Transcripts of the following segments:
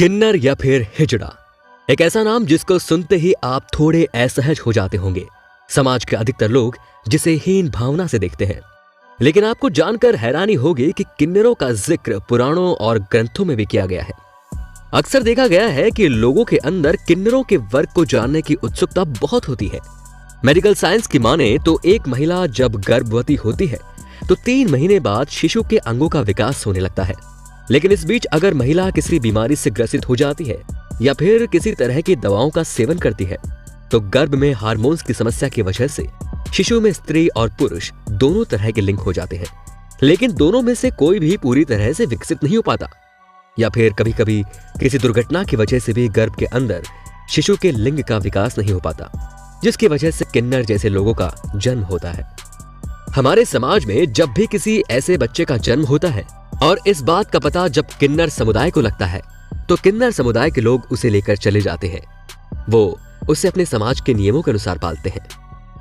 किन्नर या फिर हिजड़ा, एक ऐसा नाम जिसको सुनते ही आप थोड़े असहज हो जाते होंगे। समाज के अधिकतर लोग जिसे हीन भावना से देखते हैं, लेकिन आपको जानकर हैरानी होगी कि किन्नरों का जिक्र पुराणों और ग्रंथों में भी किया गया है। अक्सर देखा गया है कि लोगों के अंदर किन्नरों के वर्ग को जानने की उत्सुकता बहुत होती है। मेडिकल साइंस की माने तो एक महिला जब गर्भवती होती है तो 3 महीने बाद शिशु के अंगों का विकास होने लगता है। लेकिन इस बीच अगर महिला किसी बीमारी से ग्रसित हो जाती है या फिर किसी तरह की दवाओं का सेवन करती है तो गर्भ में हार्मोन्स की समस्या की वजह से शिशु में स्त्री और पुरुष दोनों तरह के लिंग हो जाते हैं। लेकिन दोनों में से कोई भी पूरी तरह से विकसित नहीं हो पाता, या फिर कभी कभी किसी दुर्घटना की वजह से भी गर्भ के अंदर शिशु के लिंग का विकास नहीं हो पाता, जिसकी वजह से किन्नर जैसे लोगों का जन्म होता है। हमारे समाज में जब भी किसी ऐसे बच्चे का जन्म होता है और इस बात का पता जब किन्नर समुदाय को लगता है तो किन्नर समुदाय के लोग उसे लेकर चले जाते हैं। वो उसे अपने समाज के नियमों के अनुसार पालते हैं।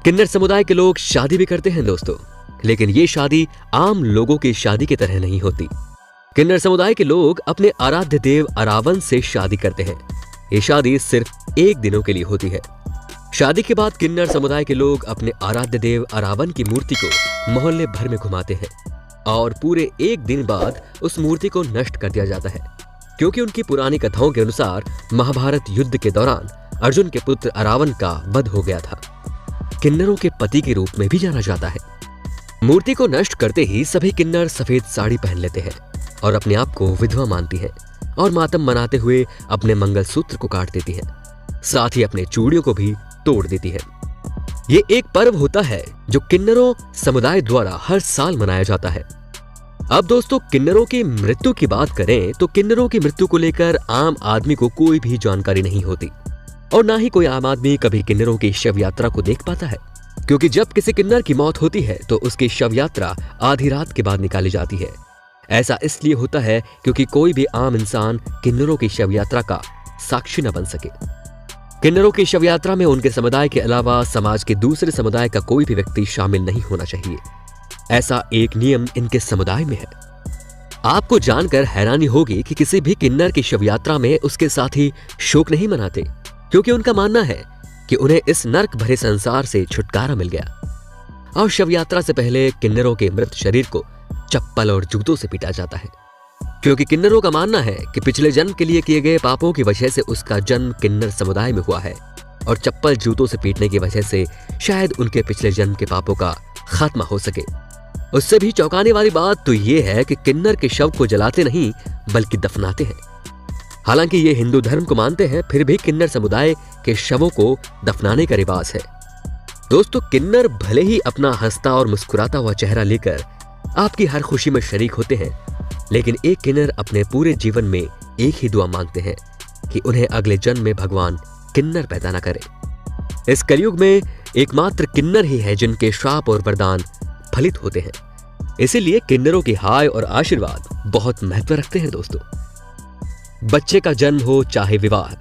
किन्नर समुदाय के लोग शादी भी करते हैं दोस्तों, लेकिन ये शादी आम लोगों की शादी की तरह नहीं होती। किन्नर समुदाय के लोग अपने आराध्य देव अरावन से शादी करते हैं। ये शादी सिर्फ 1 दिन के लिए होती है। शादी के बाद किन्नर समुदाय के लोग अपने आराध्य देव अरावन की मूर्ति को मोहल्ले भर में घुमाते हैं और पूरे 1 दिन बाद उस मूर्ति को नष्ट कर दिया जाता है, क्योंकि उनकी पुरानी कथाओं के अनुसार महाभारत युद्ध के दौरान अर्जुन के पुत्र अरावन का वध हो गया था। किन्नरों के पति के रूप में भी जाना जाता है। मूर्ति को नष्ट करते ही सभी किन्नर सफेद साड़ी पहन लेते हैं और अपने आप को विधवा मानती हैं और मातम मनाते हुए अपने मंगलसूत्र को काट देती हैं, साथ ही अपने चूड़ियों को भी तोड़ देती है। ये एक पर्व होता है जो किन्नरों समुदाय द्वारा हर साल मनाया जाता है। अब दोस्तों, किन्नरों की मृत्यु की बात करें तो किन्नरों की मृत्यु को लेकर आम आदमी को कोई भी जानकारी नहीं होती और ना ही कोई आम आदमी कभी किन्नरों की शव यात्रा को देख पाता है, क्योंकि जब किसी किन्नर की मौत होती है तो उसकी शव यात्रा आधी रात के बाद निकाली जाती है। ऐसा इसलिए होता है क्योंकि कोई भी आम इंसान किन्नरों की शव यात्रा का साक्षी न बन सके। किन्नरों की शव यात्रा में उनके समुदाय के अलावा समाज के दूसरे समुदाय का कोई भी व्यक्ति शामिल नहीं होना चाहिए। ऐसा एक नियम इनके समुदाय में है। आपको जानकर हैरानी होगी कि किसी भी किन्नर की शव यात्रा में उसके साथी शोक नहीं मनाते, क्योंकि उनका मानना है कि उन्हें इस नर्क भरे संसार से छुटकारा मिल गया। और शव यात्रा से पहले किन्नरों के मृत शरीर को चप्पल और जूतों से पीटा जाता है, क्योंकि किन्नरों का मानना है कि पिछले जन्म के लिए किए गए पापों की वजह से उसका जन्म किन्नर समुदाय में हुआ है और चप्पल जूतों से पीटने की वजह से शायद उनके पिछले जन्म के पापों का खात्मा हो सके। उससे भी चौंकाने वाली बात तो ये है कि किन्नर के शव को जलाते नहीं बल्कि दफनाते हैं। हालांकि ये हिंदू धर्म को मानते हैं, फिर भी किन्नर समुदाय के शवों को दफनाने का रिवाज है। दोस्तों, किन्नर भले ही अपना हंसता और मुस्कुराता हुआ चेहरा लेकर आपकी हर खुशी में शरीक होते हैं, लेकिन एक किन्नर अपने पूरे जीवन में एक ही दुआ मांगते हैं कि उन्हें अगले जन्म में भगवान किन्नर पैदा न करे। इस कलयुग में एकमात्र किन्नर ही है जिनके श्राप और वरदान फलित होते हैं। इसीलिए किन्नरों की हाय और आशीर्वाद बहुत महत्व रखते हैं दोस्तों। बच्चे का जन्म हो चाहे विवाह,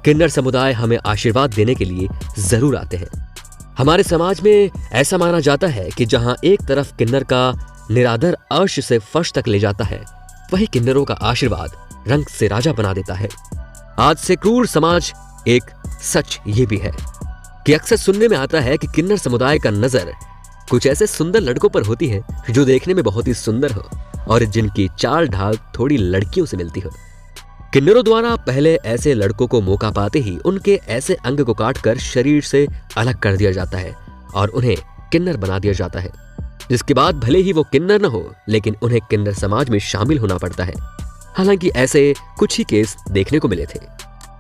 किन्नर समुदाय हमें आशीर्वाद देने के लिए जरूर आते हैं। हमारे समाज में ऐसा माना जाता है कि जहां एक तरफ किन्नर का निरादर अर्श से फर्श तक ले जाता है, वही किन्नरों का आशीर्वाद रंग से राजा बना देता है। आज से क्रूर समाज एक सच ये भी है कि अक्सर सुनने में आता है कि किन्नर समुदाय का नजर कुछ ऐसे सुंदर लड़कों पर होती है जो देखने में बहुत ही सुंदर हो और जिनकी चाल ढाल थोड़ी लड़कियों से मिलती हो। किन्नरों द्वारा पहले ऐसे लड़कों को मौका पाते ही उनके ऐसे अंग को काटकर शरीर से अलग कर दिया जाता है और उन्हें किन्नर बना दिया जाता है, जिसके बाद भले ही वो किन्नर न हो लेकिन उन्हें किन्नर समाज में शामिल होना पड़ता है। हालांकि ऐसे कुछ ही केस देखने को मिले थे।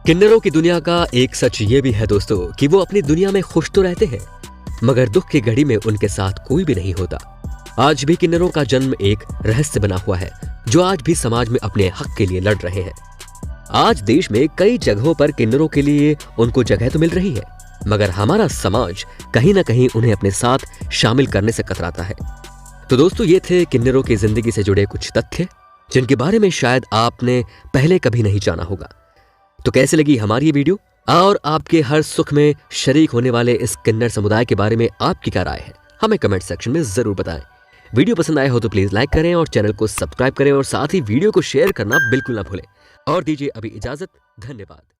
किन्नरों की दुनिया का एक सच ये भी है दोस्तों कि वो अपनी दुनिया में खुश तो रहते हैं, मगर दुख की घड़ी में उनके साथ कोई भी नहीं होता। आज भी किन्नरों का जन्म एक रहस्य बना हुआ है जो आज भी समाज में अपने हक के लिए लड़ रहे हैं। आज देश में कई जगहों पर किन्नरों के लिए उनको जगह तो मिल रही है, मगर हमारा समाज कहीं ना कहीं उन्हें अपने साथ शामिल करने से कतराता है। तो दोस्तों, ये थे किन्नरों की जिंदगी से जुड़े कुछ तथ्य जिनके बारे में शायद आपने पहले कभी नहीं जाना होगा। तो कैसे लगी हमारी ये वीडियो और आपके हर सुख में शरीक होने वाले इस किन्नर समुदाय के बारे में आपकी क्या राय है, हमें कमेंट सेक्शन में जरूर बताएं। वीडियो पसंद आया हो तो प्लीज लाइक करें और चैनल को सब्सक्राइब करें और साथ ही वीडियो को शेयर करना बिल्कुल ना भूलें। और दीजिए अभी इजाजत। धन्यवाद।